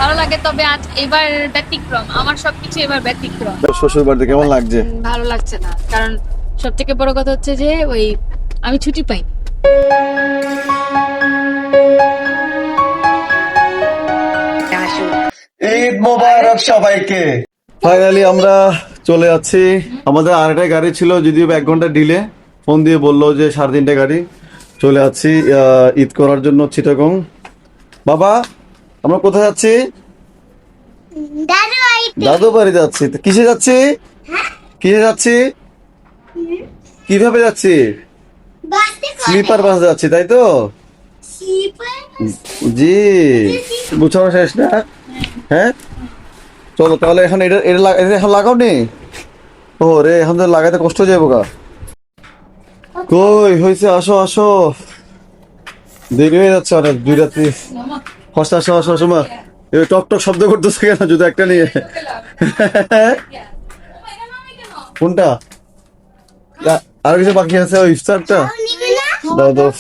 ভালো লাগে, তবে আজ এবার ব্যতিক্রম, আমার সবকিছু এবার ব্যতিক্রম। শ্বশুর বাড়িতে কেমন লাগছে? ভালো লাগছে না, কারণ সব থেকে বড় কথা হচ্ছে যে ওই আমি ছুটি পাইনি। ঈদ মোবারক সবাইকে। ফাইনালি আমরা চলে যাচ্ছি। আমাদের আরেকটা গাড়ি ছিল, যদিও 1 ঘন্টা ডিলে। ফোন দিয়ে বললো যে 3:30 গাড়ি। চলে যাচ্ছি ঈদ করার জন্য চিটাগং। বাবা, আমরা কোথায় যাচ্ছি? দাদু বাড়ি যাচ্ছি। তো কিসে যাচ্ছি? কিসে যাচ্ছি? কিভাবে যাচ্ছি? স্লিপার বাস যাচ্ছি, তাই তো? জি, বুঝানো শেষ না? হ্যাঁ, চলো তাহলে। এখন এটা এটা এখন লাগাও নি। ও রে, এখন তো লাগাইতে কষ্ট হয়ে যাবো গা। কই হয়েছে? আসো আসো, দেরি হয়ে যাচ্ছে অনেক। 2 রাত্রি হস্ত। আসো আসো আসো মা। এবার টক টক শব্দ করতেছে কেন? জুতো একটা নিয়ে। কোনটা? আর কিছু বাকি আছে? ওই ইফতারটা দাও দাও।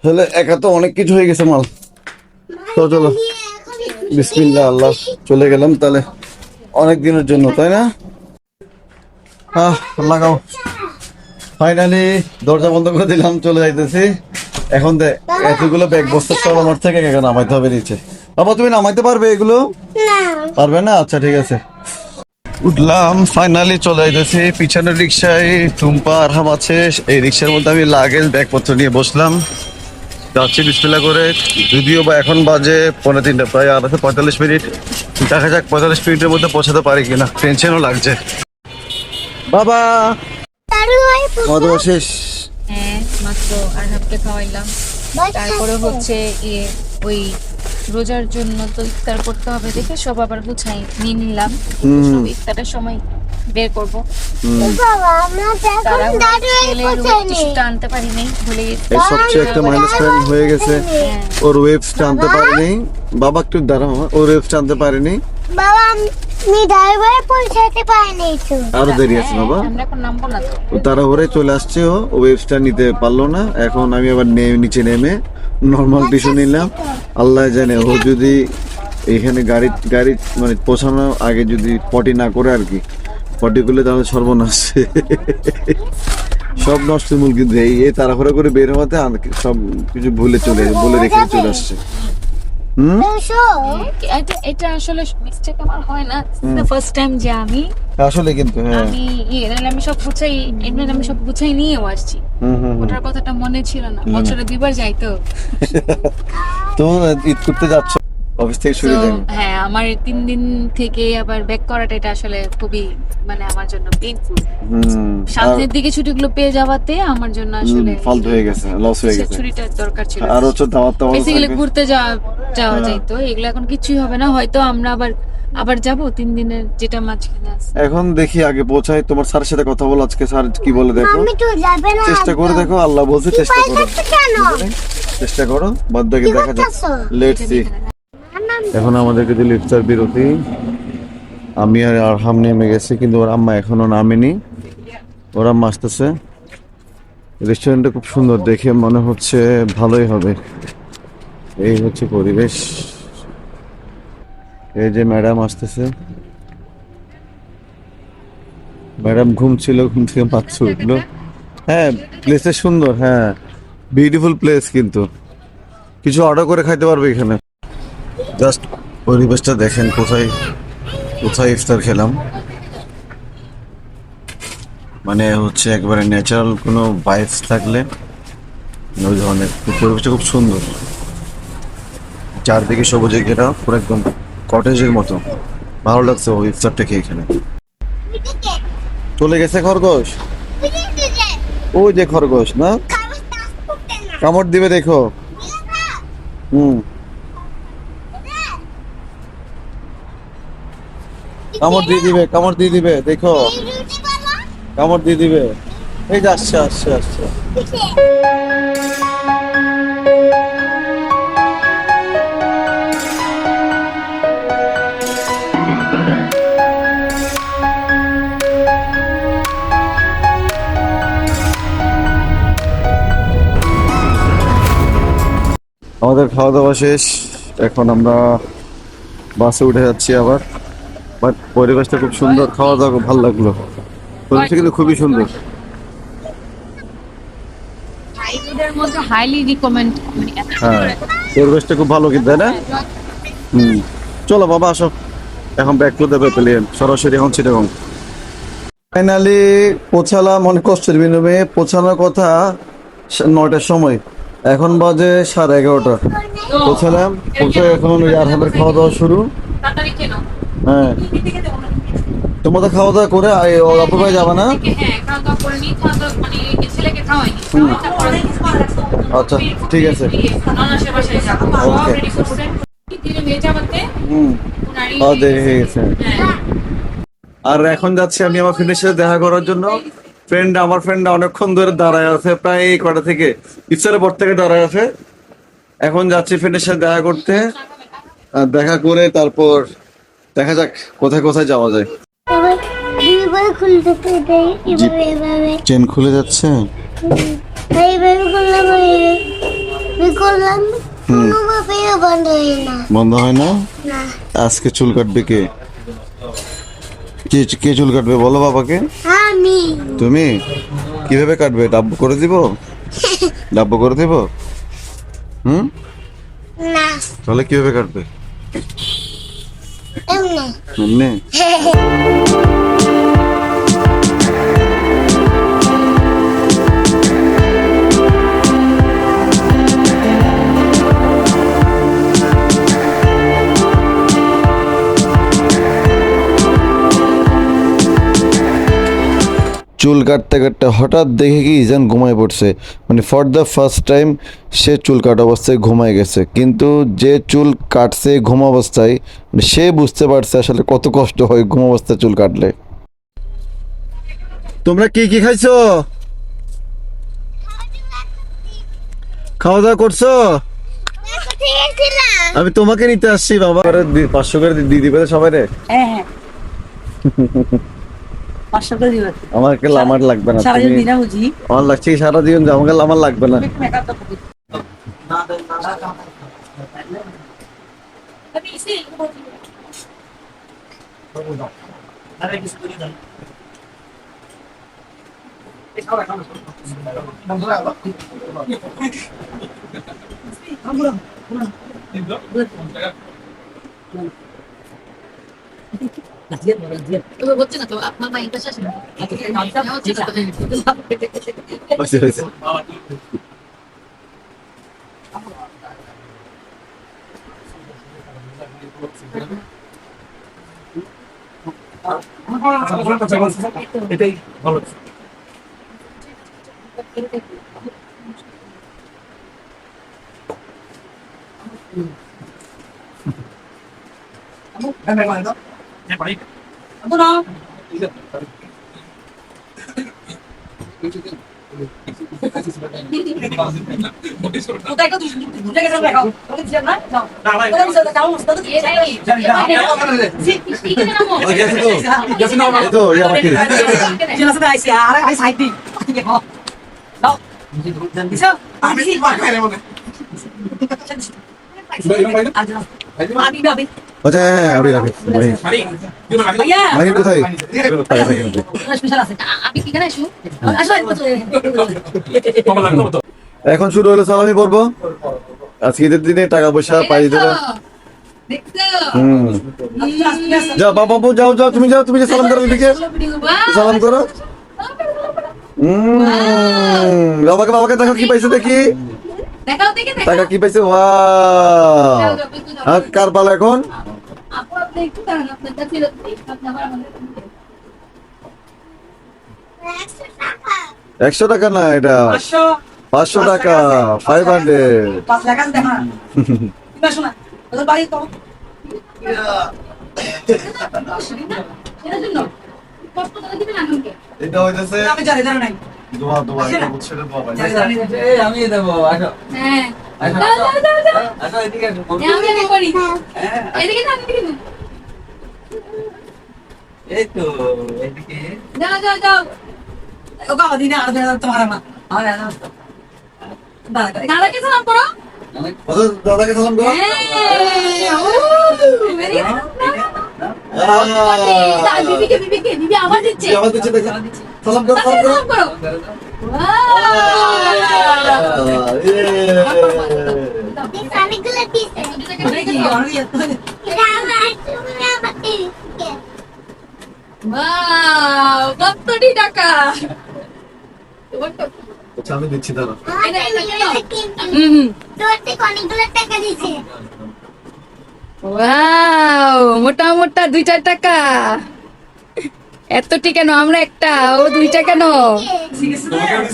তাহলে একা তো অনেক কিছু হয়ে গেছে মাল। তো চলো, বিসমিল্লাহ, আল্লাহ। চলে গেলাম তাহলে অনেক দিনের জন্য, তাই না? লাগাও। ফাইনালি দরজা বন্ধ করে দিলাম, চলে যাইতেছি। এখন এতগুলো ব্যাগ বস্তা সব আমার থেকে একা নামাইতে হবে নিচে। বাবা, তুমি নামাইতে পারবে এগুলো? পারবে না? আচ্ছা ঠিক আছে। উঠলাম, ফাইনালি চলে যাইতেছি। পিছনের রিক্সায় টুম্পা আর হাম আছে। এই রিক্সার মধ্যে আমি লাগেজ ব্যাগপত্র নিয়ে বসলাম। যাচ্ছি বিসমিল্লাহ করে। যদিও বা এখন বাজে 2:45, প্রায় আর আছে 45 মিনিট। দেখা যাক 45 মিনিটের মধ্যে পৌঁছাতে পারি কিনা, টেনশনও লাগছে। বাবা, খাওয়া শেষ? হ্যাঁ, মাত্র আরহাবকে খাওয়াইলাম। তারপরে হচ্ছে ওই রোজার জন্য তো ইফতার করতে হবে দেখে সব আবার গুছাই নিয়ে নিলাম। সব ইফতারের সময় বের করবো। টিস্যুটা আনতে পারিনি, ভুলে গেছি। এই সবচেয়ে একটা মাইনাস পয়েন্ট হয়ে গেছে, ওর ওয়েবসটা আনতে পারিনি। বাবা একটু দাঁড়াও, ওর ওয়েবসটা আনতে পারিনি। বাবা, আমি ড্রাইভারে পৌঁছাতে পারিনি তো। আরো দেরি আছে বাবা। আমরা এখন নামবো না তো। ও তাড়াহুড়ে চলে আসছে, ও ওয়েবসটা নিতে পারলো না। এখন আমি আবার নিচে নেমে নর্মাল টিস্যু নিলাম। আল্লাহ জানে, ও যদি এখানে গাড়ি মানে পৌঁছানোর আগে যদি পটি না করে আর কি, পটি করলে তাহলে সর্বনাশ। সব নষ্ট মূল। কিন্তু এই তাড়াহুড়া করে বের হওয়াতে সব কিছু বলে রেখে চলে আসছে। এটা আসলে মিস্টেক আমার হয় না, ফার্স্ট টাইম যে আমি আসলে কিন্তু হ্যাঁ, আমি সব গুছাই, এমনি আমি সব গুছাই নিয়েও আসছি। ওটার কথাটা মনে ছিল না, বছরে 2বার যাই তো। তো ঈদ করতে যাচ্ছ অফিস থেকে ছুটি দেন? হ্যাঁ, আমার 3 দিন থেকে আবার ব্যাক করাটা এটা আসলে খুবই মানে আমার জন্য পেইনফুল। সামনের দিকে ছুটিগুলো পেয়ে যাওয়াতে আমার জন্য আসলে ফালতু হয়ে গেছে, লস হয়ে গেছে। ছুটিটা দরকার ছিল। আর হচ্ছে দাওয়াত বেসিক্যালি ঘুরতে যাওয়া যাইতো, এগুলো এখন কিছুই হবে না। হয়তো আমরা আবার যাব 3 দিনের, যেটা মাঝখানে আছে। এখন দেখি আগে পৌঁছাই। তোমার স্যারের সাথে কথা বলো, আজকে স্যার কি বলে দেখো। আমি তো যাবে না, চেষ্টা করে দেখো, আল্লাহ বলছে চেষ্টা করো। চেষ্টা করো, বাদ বাকি দেখা যাক। Let's see. এখন আমাদেরকে দিল ইফতার বিরতি। আমি আর আরহাম নেমে গেছি, কিন্তু ওর আম্মা এখনো নামেনি। ওর আম্মা আসতেছে। রেস্টুরেন্টটা খুব সুন্দর, দেখে মনে হচ্ছে ভালোই হবে। এই হচ্ছে পরিবেশ। এই যে ম্যাডাম আসতেছে। ম্যাডাম ঘুম থেকে মাত্র উঠলো। হ্যাঁ, প্লেসটা সুন্দর। হ্যাঁ, বিউটিফুল প্লেস। কিন্তু কিছু অর্ডার করে খাইতে পারবে এখানে। জাস্ট পরিবেশটা দেখেন, কোথায় ইফতার খেলাম। মানে হচ্ছে একবারে ন্যাচারাল কোনো ভাইবস থাকলে ওই ধরনের। পরিবেশটা খুব সুন্দর, চারদিকে সবুজে ঘেরা, পুরো একদম কটেজের মতো। ভালো লাগছে ওই ইফতারটা খেয়ে। এখানে চলে গেছে খরগোশ। ওই যে খরগোশ না, কামড় দিবে দেখো। কামড় দিয়ে দিবে দেখো, কামড় দিয়ে দিবে। এই যে আসছে। আমাদের খাওয়া দাওয়া শেষ। এখন আমরা বাসে উঠে যাচ্ছি আবার। বাট পরিবেশটা খুব সুন্দর, খাওয়া দাওয়া খুব ভালো লাগলো, পরিবেশটা কিন্তু খুবই সুন্দর। হাইরোডের মধ্যে হাইলি রিকমেন্ড, মানে এত হ্যাঁ, সুন্দর পরিবেশটা খুব ভালো কিন্তু, তাই না? চলো বাবা আসো, এখন ব্যাক টু দ্য প্যাভিলিয়ন, সরাসরি এখন চিটাগং। ফাইনালি পৌঁছালাম, অনেক কষ্টের বিনিময়ে পৌঁছানোর কথা 9টার সময়, এখন বাজে 11:30। পৌঁছালাম, পৌঁছে এখন আরহামের খাওয়া দাওয়া শুরু। তাড়াতাড়ি কেন? হ্যাঁ, তোমাদের খাওয়া দাওয়া করে অপু ভাই যাবে না? হ্যাঁ, খাওয়া দাওয়া করে নিই, খাওয়া দাওয়া মানে ছেলেকে খাওয়াইনি। আচ্ছা ঠিক আছে, নানার বাসায় যাবো, সব রেডি করছে। দিলে মেয়ে যাবাতে দেখে গেছে। আর এখন যাচ্ছি আমি আমার ফ্রেন্ডের সাথে দেখা করার জন্য। আমার ফ্রেন্ড অনেকক্ষণ ধরে দাঁড়ায় আছে, প্রায় কটা থেকে, ইফতারের পর থেকে দাঁড়ায় আছে। এখন যাচ্ছি ফ্রেন্ডের সাথে দেখা করতে, আর দেখা করে তারপর দেখা যাক কোথায় কোথায় যাওয়া যায়। এবার দুইবার খুলতে দেই, এভাবে এভাবে চেন খুলে যাচ্ছে। এইভাবে করলাম, এইভাবে করলাম, কোনোভাবে বন্ধ হয় না। বন্ধ হয় না? না, আজকে চুল কাটবে কে? কে চুল কাটবে বলো বাবাকে। আমি তুমি কিভাবে কাটবে? ডাব্বু করে দিব? ডাব্বু করে দিব? না, তাহলে কিভাবে কাটবে? এমনি এমনি? চুল কাটতে কাটতে হঠাৎ দেখে কি যেন ঘুমায় পড়ছে, মানে ফর দ্য ফার্স্ট টাইম সে চুল কাটা অবস্থায় ঘুমায় গেছে। কিন্তু যে চুল কাটছে ঘুম অবস্থায়, মানে সে বুঝতে পারছে আসলে কত কষ্ট হয় ঘুম অবস্থায় চুল কাটলে। তোমরা কি কি খাইছো? খাওয়া দাওয়া করছো? আমি তোমাকে নিতে আসছি বাবা, 500 করে দিয়ে দিবে সবাই রে। হ্যাঁ 500 করে দিবে। আমার লাগবে না, সারাদিন দিনা বুঝি আমার লাগছে সারা দিন, আমার লাগবে না। মেকআপ তো করি। হচ্ছে না তো, আপনার মাইন্ড শেষ না হচ্ছে এটাই ভালো। আচ্ছা হ্যাঁ, আপনি রাখেন কোথায়? এখন শুরু হলো সালামি পর্ব। আজকে ঈদের দিনে টাকা পয়সা পাই দেবে। যাও বাবা, যাও যাও, তুমি যাও, তুমি যে সালাম করো দিকে, সালাম করো। বাবাকে দেখো কি পাইছে, দেখি টাকা কি পাইছে। ওয়াও, কার পালা এখন? 100 টাকা না, এটা 500 টাকা, 500। এটা হইতেছে দোয়া দোয়া, এটা বুঝছে না দোয়া ভাই। আমি দেবো। হ্যাঁ এদিকে এই তো এদিকে যাও ওকা দিনে আর তোমার না দাদাকে সালাম করো। দাদাকে সালাম করো। ভেরি দিদিকে দিদিকে দিদি আবার দিচ্ছে আবার দিচ্ছে, দেখো। সালাম করো, সালাম করো। সালাম করো। অনেকগুলো দিছে এটা আমার তুমি আমাকে Wow, কতটি টাকা আচ্ছা, আমি দিচ্ছি দাঁড়া। তোর থেকে অনেকগুলো টাকা দিছে ওয়াও মোটা মোটা 2-4 টাকা এতটি কেন আমরা একটা ও 2টা কেন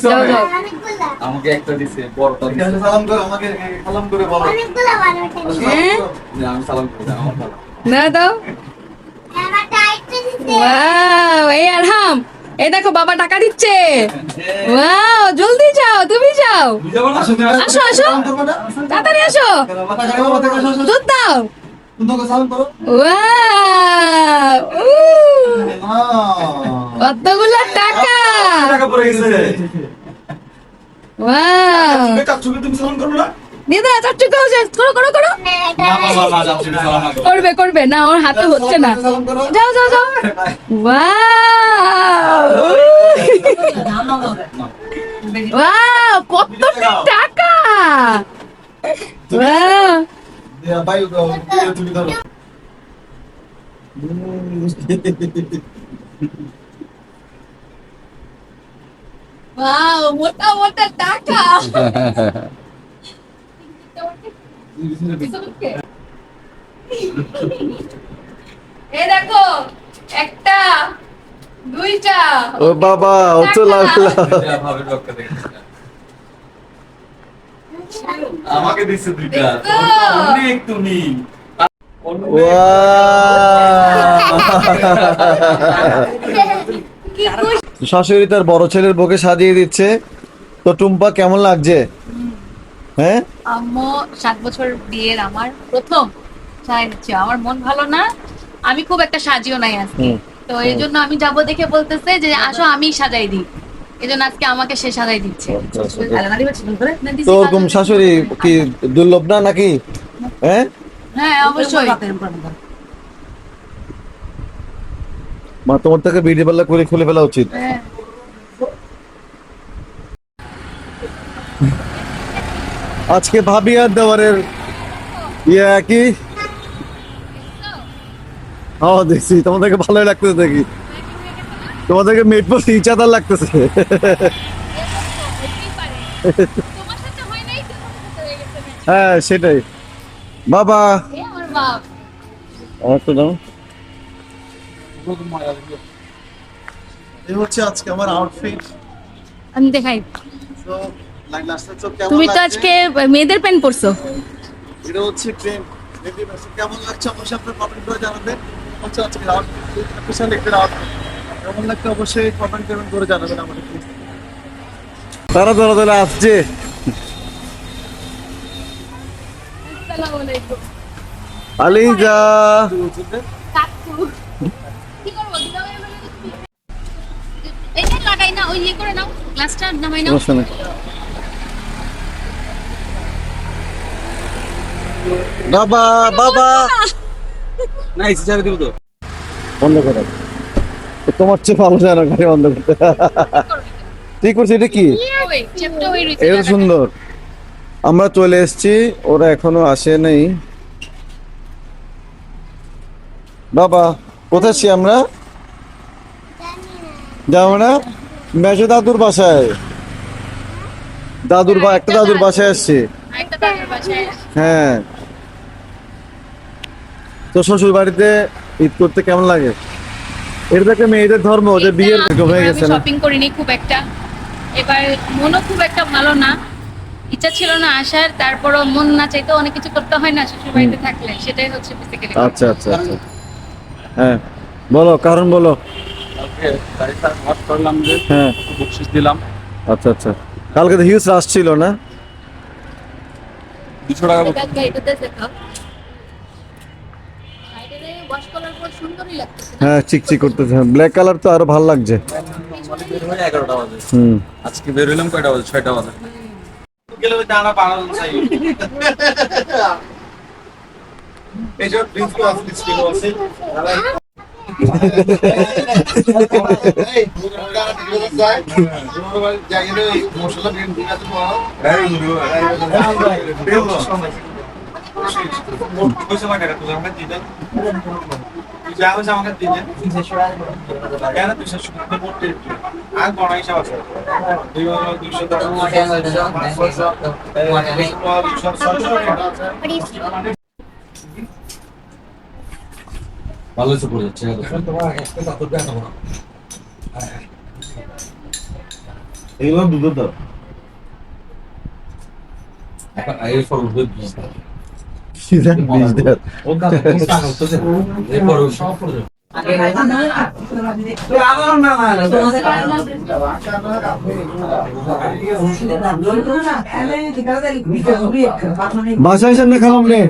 যাও যাও অনেকগুলো আমাকে একটা দিছে বড়টা ঠিক আছে, দিছে সালাম করো, আমাকে সালাম করে বলো। অনেকগুলো ভালো হ্যাঁ না, আমি সালাম করি না, আমার সালাম। না দাও আমার টাইটটা দিছে ওয়াও এই আরহাম এই দেখো বাবা টাকা দিচ্ছে ওয়াও জলদি যাও তুমি যাও আসো আসো সালাম করবো না? তাড়াতাড়ি আসো মাথা খারাপ, মাথা খারাপ, আসো, আসো। দুধ দাও তোমাকে সালাম করো। ওয়াও কতগুলো টাকা টাকা পড়ে গেছে। ওয়াও চাচুকে তুমি সালাম করো না? দিদা চাচ্চু করো করো করো করো করবে করবে না ওর হাতে হচ্ছে না সালাম করো। যাও যাও যাও ওয়াও ওয়াও কত টাকা ওয়াও দিয়া, ভাই, দিয়া, তুমি ধরো। ওয়াও মোটা মোটা টাকা এই দেখো একটা 2টা ও বাবা, ও তো লাগলো। ভাবের পক্ষে দেখেছি। আমাকে দিছে দুইটা দেখছো? অনেক তুমি কি খুশি শাশুড়ি তার বড় ছেলের বউকে সাজিয়ে দিচ্ছে। তো টুম্পা কেমন লাগছে? হ্যাঁ, আম্মু 7 বছর বিয়ের আমার প্রথম সাজাই দিচ্ছে আমার মন ভালো না আমি খুব একটা সাজিও নাই আজকে হুম। তো এই জন্য আমি যাবো দেখে বলতেছে যে আসো আমি সাজাই দিই এই জন্য আজকে আমাকে সে সাজাই দিচ্ছে না, দিছি তো ওরকম সাজাই শাশুড়ি কি দুর্লভ না নাকি? হ্যাঁ, হ্যাঁ অবশ্যই মা তোমার থেকে ভিডিও পাল্লা করে খুলে ফেলা উচিত। হ্যাঁ আজকে ভাবি আর দেওয়ারের ইয়ে কি? হ্যাঁ, দেখছি তোমাদেরকে ভালোই লাগতেছে দেখি। তোমাদেরকে মেট পর ইচ্ছাদার লাগতেছে। তোমার সাথে হয় নাই তো তোমার সাথে হয়ে গেছে match। হ্যাঁ, সেটাই। বাবা, এই আমার বাপ আমার তো দাও। এই হচ্ছে আজকে আমার আউটফিট। আমি দেখাই তো লাস্টে তো কেমন তুমি তো লাগছে? আজকে মেয়েদের প্যান্ট পরছো এটা হচ্ছে ট্রেন। কেমন লাগছে অবশ্যই আপনার কমেন্ট করে জানাবেন। হচ্ছে আজকে আউটফিট স্পেশাল একটা আউটফিট। কেমন লাগছে অবশ্যই কমেন্ট করে জানাবেন আমাদেরকে। তারা ধরে আসছে। আসসালামু আলাইকুম আলিজা, কাকু কি করবো দিদাভাই বলে দিচ্ছি এইটা লাগাই না ওই ইয়ে করে নাও গ্লাসটা নামাই নাও সমস্যা নেই। বাবা, বাবা, না এসি চাবি দিব তো বন্ধ করো। তোমার চেয়ে ভালো জানো গাড়ি বন্ধ করতে। ঠিক করছি, এটা কি? ওই চেপটা হয়ে রইছে এটা লাগাটা। সুন্দর। আমরা চলে এসেছি, ওরা এখনো আসে নাই। বাবা, কোথায় আছি আমরা? যাবো না মেজো দাদুর বাসায়। একটা দাদুর বাসায় আসছি। আরেকটা দাদার বাসায় হ্যাঁ, তো শ্বশুর বাড়িতে ঈদ করতে কেমন লাগে? এটা তো একটা মেয়েদের ধর্ম যে বিয়ের হয়ে গেছে না? শপিং করিনি খুব একটা এবার মনও খুব একটা ভালো না ইচ্ছা ছিল না আসার তারপরও মন না চাইতেও অনেক কিছু করতে হয় না শ্বশুর বাড়িতে থাকলে সেটাই হচ্ছে বেসিক্যালি আচ্ছা, আচ্ছা, আচ্ছা। হ্যাঁ, বলো কারণ বলো। ওকে গাড়িটা ওয়াশ করলাম যে হ্যাঁ, বকশিস দিলাম আচ্ছা, আচ্ছা। কালকে তো হিউজ রাশ ছিল না? 200 টাকা গাড়িটাতে দেখাও সাইডে ওয়াশ করার পর সুন্দরই লাগতেছে হ্যাঁ, চিকচিক করতেছে। ব্ল্যাক কালার তো আরো ভালো লাগছে। বের হয়ে 11টা বাজে হুম। আজকে বের হইলাম কয়টা বাজে 6টা বাজে গেলে ওই দানা বানানো চাই এই যে প্রিন্স তো আছে স্পিন আছে এই গানা দিতে যায় জায়গায় মশলা বিন দিতে তো পয়সা লাগে তুই আমাকে দিতে যা হচ্ছে আমাকে দিতে কেন 200 টাকা পড়তে আর বড় হিসাব আছে 200 টাকা ভালো হচ্ছে পড়ে যাচ্ছে এগুলো দুধ দাও বাসায় সামনে খালাম রে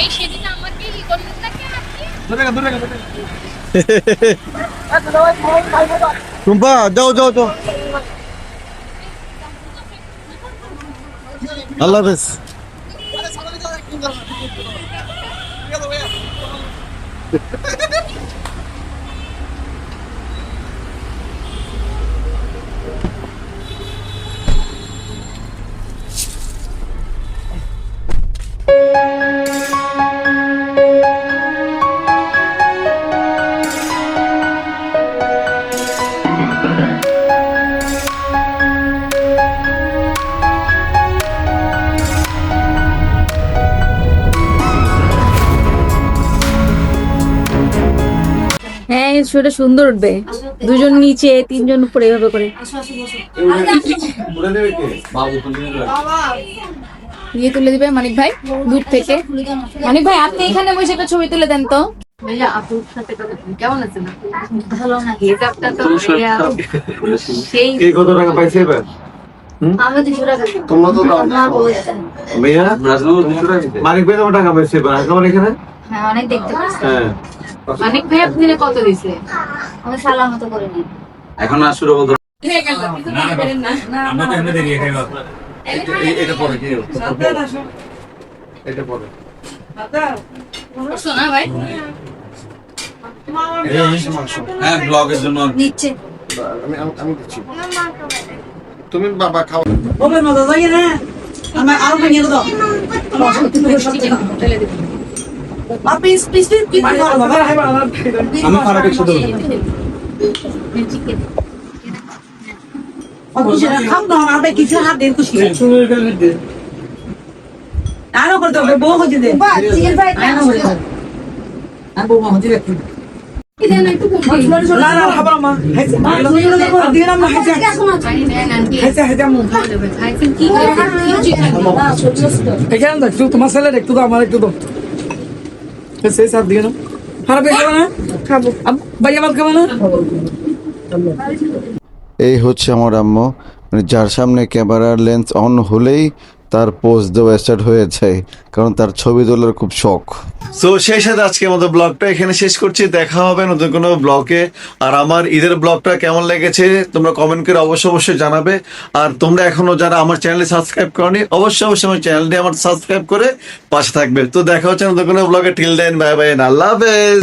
এই সেদিন আমাকে কি করতে থাকে টুম্পা যাও যাও যাও আল্লাহ হাফেজ হ্যাঁ এই শোটা সুন্দর উঠবে দুজন নিচে তিনজন উপরে এভাবে করে ইয়ে তুলে দিবে মানিক ভাই দূর থেকে মানিক ভাই আপনি এখানে বসে একটা ছবি তুলে দেন তো ভাইয়া আপুর সাথে কথা কেমন আছেন ভালো না হিজাবটা তো সেই এই কত টাকা পাইছে এবার আমি 200 টাকা তোমরা তো দাও না বলতে ভাইয়া মানিক ভাই তোমার টাকা পাইছে এবার আসলাম এখানে হ্যাঁ অনেক দেখতে পাচ্ছি হ্যাঁ মানিক ভাই আপনি কত দিছে আমি সালাম মতো করে নিই এখন আর শুরু বলতো আমরা তো এমনি দেরি হয়ে গেল এটা পরে কি এটা পরে শোনা ভাই হ্যাঁ ব্লগের জন্য নিচে আমি দিচ্ছি তুমি বাবা খাও ওপেন মতো যাই না আমার আরো ভেঙে দাও তুলে দিবেন প্লিজ প্লিজ প্লিজ বাবা আমি ফারাকের সাথে খাম না আর কিছু হাত দেন খুশি আরো করে দাও বউ হতে দে চিকেন ফ্রাই আর বউ হতে দে না না খাবার মা দিয়ে না মা খাইছে খাইছে খাইছে মু এখানে দেখ তুই তোমার ছেলে একটু দাও আমার একটু দাও সেই সব দিয়ে না খারাপ খাবো না খাবো ভাইয়া ভাত খাবো না এই হচ্ছে আমার আম্মু মানে যার সামনে ক্যামেরার লেন্স অন হলেই তার পোজ দেওয়া স্টার্ট হয়ে যায় কারণ তার ছবি তোলার খুব শখ সো সেই সাথে আজকে আমাদের ব্লগটা এখানে শেষ করছি দেখা হবে নতুন কোনো ব্লগে আর আমার ঈদের ব্লগটা কেমন লেগেছে তোমরা কমেন্ট করে অবশ্যই জানাবে আর তোমরা এখনো যারা আমার চ্যানেলে সাবস্ক্রাইব করনি অবশ্যই আমার চ্যানেলটি আমার সাবস্ক্রাইব করে পাশে থাকবে তো দেখা হচ্ছে নতুন কোনো ব্লগে টিল দেন বাই বাই আল্লাহ হাফেজ